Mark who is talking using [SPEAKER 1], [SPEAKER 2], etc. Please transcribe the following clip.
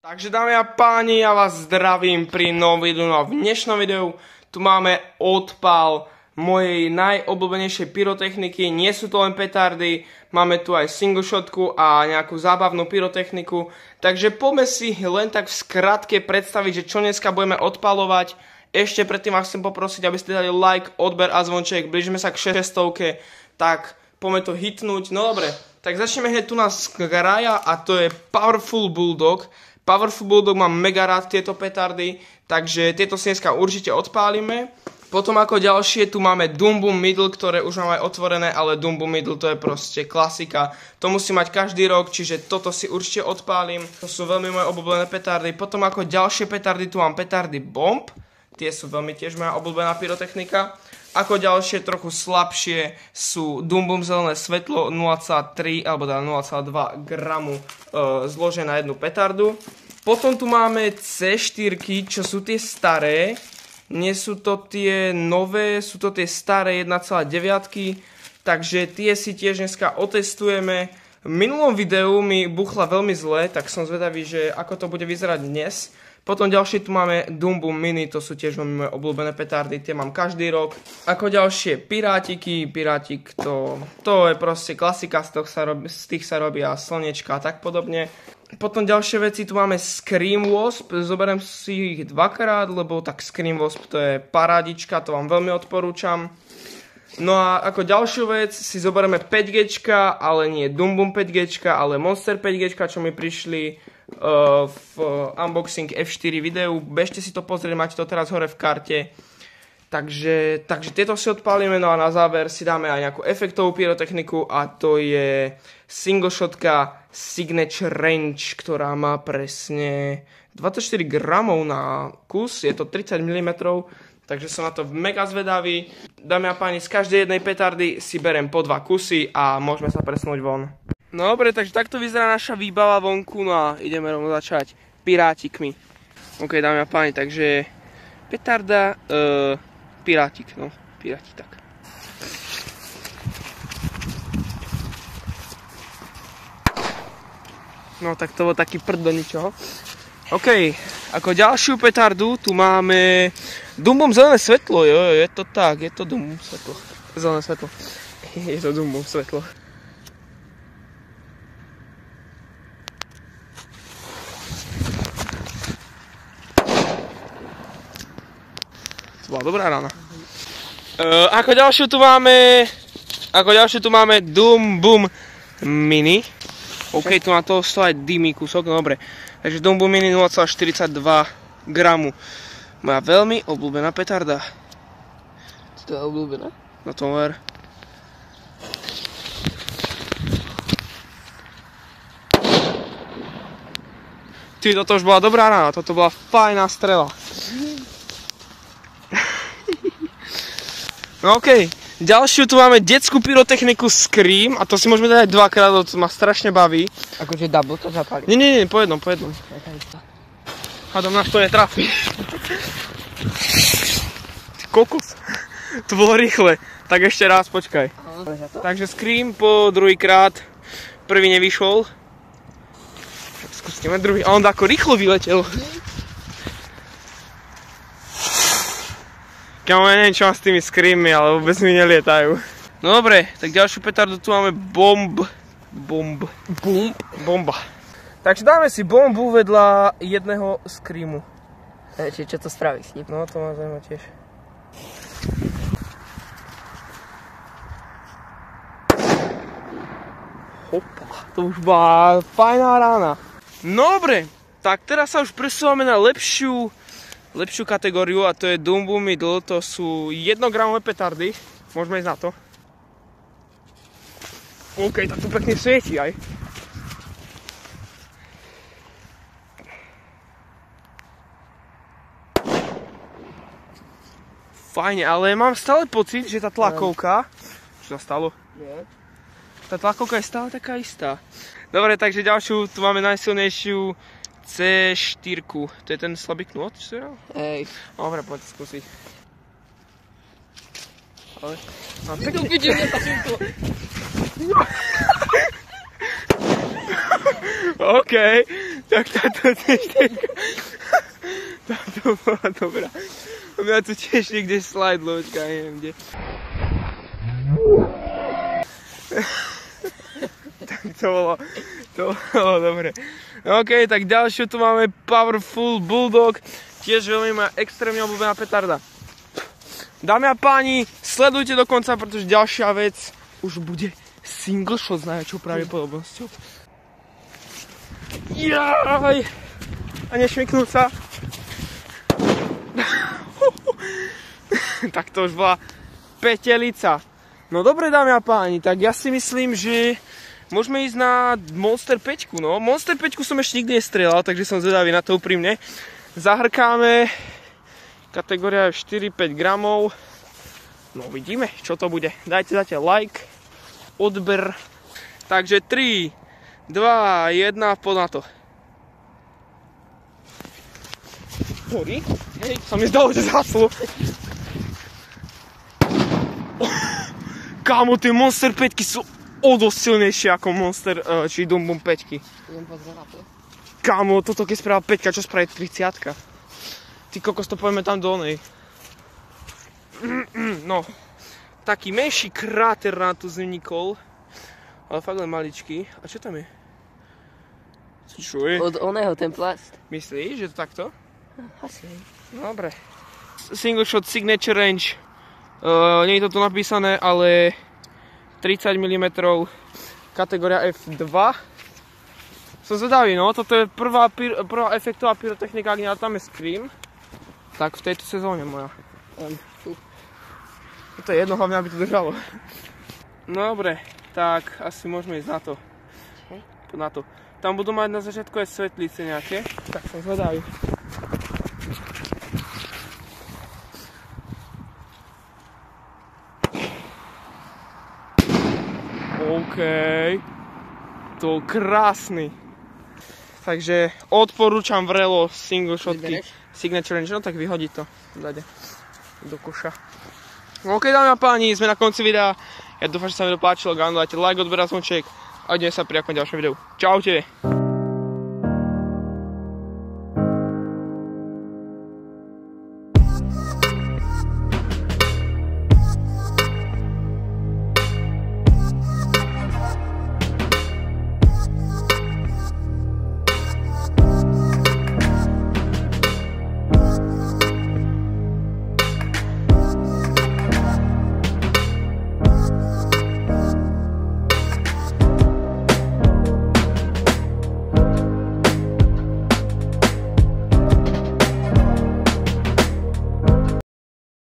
[SPEAKER 1] Takže dámy a páni, ja vás zdravím pri novom videu. No a v dnešnom videu tu máme odpal mojej najobľúbenejšej pyrotechniky. Nie sú to len petardy, máme tu aj single shotku a nejakú zábavnú pyrotechniku. Takže poďme si len tak v skratke predstaviť, že čo dneska budeme odpalovať. Ešte predtým vás chcem poprosiť, aby ste dali like, odber a zvonček. Blížime sa k 600, tak poďme to hitnúť. No dobre, tak začneme hneď tu nás graja a to je Powerful Bulldog. Powerful Bulldog, mám mega rád tieto petardy, takže tieto si dneska určite odpálime. Potom ako ďalšie tu máme Doom Boom Middle, ktoré už mám aj otvorené, ale Doom Boom Middle to je proste klasika. To musí mať každý rok, čiže toto si určite odpálim. To sú veľmi moje obľúbené petardy. Potom ako ďalšie petardy tu mám petardy Bomb. Tie sú veľmi tiež moja obľúbená pyrotechnika. Ako ďalšie, trochu slabšie sú Doom Boom Zelené svetlo 0,3 alebo teda 0,2 gramu zložené na jednu petardu. Potom tu máme C4, čo sú tie staré. Nie sú to tie nové, sú to tie staré 1,9. Takže tie si tiež dneska otestujeme. V minulom videu mi buchla veľmi zle, tak som zvedavý, že ako to bude vyzerať dnes. Potom ďalšie tu máme Doom Boom Mini, to sú tiež moje obľúbené petardy, tie mám každý rok. Ako ďalšie Pirátiky, Pirátik to je proste klasika, z tých sa robia slnečka a tak podobne. Potom ďalšie veci, tu máme Scream Wasp, zoberiem si ich dvakrát, lebo tak Scream Wasp to je parádička, to vám veľmi odporúčam. No a ako ďalšiu vec si zoberieme 5G, ale nie Doom Boom 5G, ale Monster 5G, čo mi prišli v unboxing F4 videu. Bežte si to pozrieť, máte to teraz hore v karte. Takže tieto si odpálime, no a na záver si dáme aj nejakú efektovú pyrotechniku a to je single shotka Signature Range, ktorá má presne 24 gramov na kus, je to 30 mm, takže som na to mega zvedavý. Dámy a páni, z každej jednej petardy si berem po 2 kusy a môžeme sa presunúť von. No dobre, takže takto vyzerá naša výbava vonku, no a ideme rovno začať pirátikmi. Ok, dámy a páni, takže petarda, pirátik, no, pirátik, tak. No tak to bol taký prd do ničoho. Ok, ako ďalšiu petardu tu máme Doom Boom Zelené svetlo, jo, je to tak, je to Doom Boom svetlo. Zelené svetlo. Je to Doom Boom svetlo. To bola dobrá rána. Ako ďalšiu tu máme Doom Boom Mini. OK, tu na to stojí aj dymý kúsok, no dobre. Takže Doom Boom Mini 0,42 gramu. Moja veľmi obľúbená petarda. To je obľúbená? No to ver. Ty, toto už bola dobrá rána, toto bola fajná strela. No okej, ďalšiu tu máme detskú pyrotechniku Scream a to si môžeme dať dvakrát, to ma strašne baví.
[SPEAKER 2] Akože double to zapáli?
[SPEAKER 1] Nie, po jednom. Hádam, náš to netrafí. Ty kokos, to bolo rýchle, tak ešte raz, počkaj. Takže Scream po druhýkrát, prvý nevyšol. Skúsime druhý, a on ako rýchlo vyletel. Kámo, ja neviem čo mám s tými Screamy, ale vôbec mi nelietajú. No dobre, tak ďalšiu petardu tu máme Bomba. Takže dáme si bombu vedľa jedného Screamu.
[SPEAKER 2] Čiže čo to spraví s ním?
[SPEAKER 1] No to ma zaujíma tiež. Hopa, to už bola fajná rána. No dobre, tak teraz sa už presúvame na lepšiu kategóriu a to je Doom Boom Middle, to sú 1 gramové petardy. Môžeme ísť na to. OK, tak to pekne svieti aj. Fajne, ale mám stále pocit, že tá tlakovka... Čo sa stalo? Nie. Tá tlakovka je stále taká istá. Dobre, takže ďalšiu, tu máme najsilnejšiu C4. To je ten slabý knôt, čo si hral?
[SPEAKER 2] Hej.
[SPEAKER 1] Dobre, poďte skúsiť. Ale... OK, Tak táto bola dobrá. Mňa tu tiež niekde slajdlo, očka, neviem kde. Tak to bolo dobre. OK, tak ďalšiu tu máme Powerful Bulldog. Tiež veľmi moja extrémne obľúbená petarda. Dámy a páni, sledujte do konca, pretože ďalšia vec už bude single shot s najväčšou pravdepodobnosťou. Jaj! A nešmyknúť sa. Tak to už bola petelica. No dobre, dámy a páni, tak ja si myslím, že môžeme ísť na Monster 5. No, Monster 5 som ešte nikdy nestrieľal, takže som zvedavý na to úprimne. Zahrkáme. Kategória je 4-5 gramov. No vidíme, čo to bude. Dajte like, odber. Takže 3, 2, 1, poď na to. Horí? Hej, sa mi zdalo, že zhaslo. Kámo, tie Monster 5 sú o dosť silnejšie ako Monster, či Dum Bum 5. Kámo, toto keď spravila 5, čo spraví 30. Ty kokos, to pojeme tam do nej. No, taký menší kráter nám tu vznikol. Ale fakt len maličký. A čo tam je? Čo je?
[SPEAKER 2] Od oného ten plast.
[SPEAKER 1] Myslíš, že to takto?
[SPEAKER 2] Asi.
[SPEAKER 1] Dobre. Single shot signature range. Nie je to tu napísané, ale 30 mm. Kategória F2. Som zvedavý, no. Toto je prvá efektová pyrotechnika, ak tam je Scream. Tak v tejto sezóne moja. To je jedno, hlavne aby to držalo. No dobre, tak asi môžeme ísť na to. Na to. Tam budú mať na začiatku aj svetlice nejaké. Tak som zvedavý. OK. To krásny. Takže odporúčam vrelo single shotky. Signature range, no tak vyhodí to do koša. OK, dámy a páni, sme na konci videa. Ja dúfam, že sa mi to páčilo. Dajte like, odber a zvonček a uvidíme sa pri akom ďalšom videu. Čaute.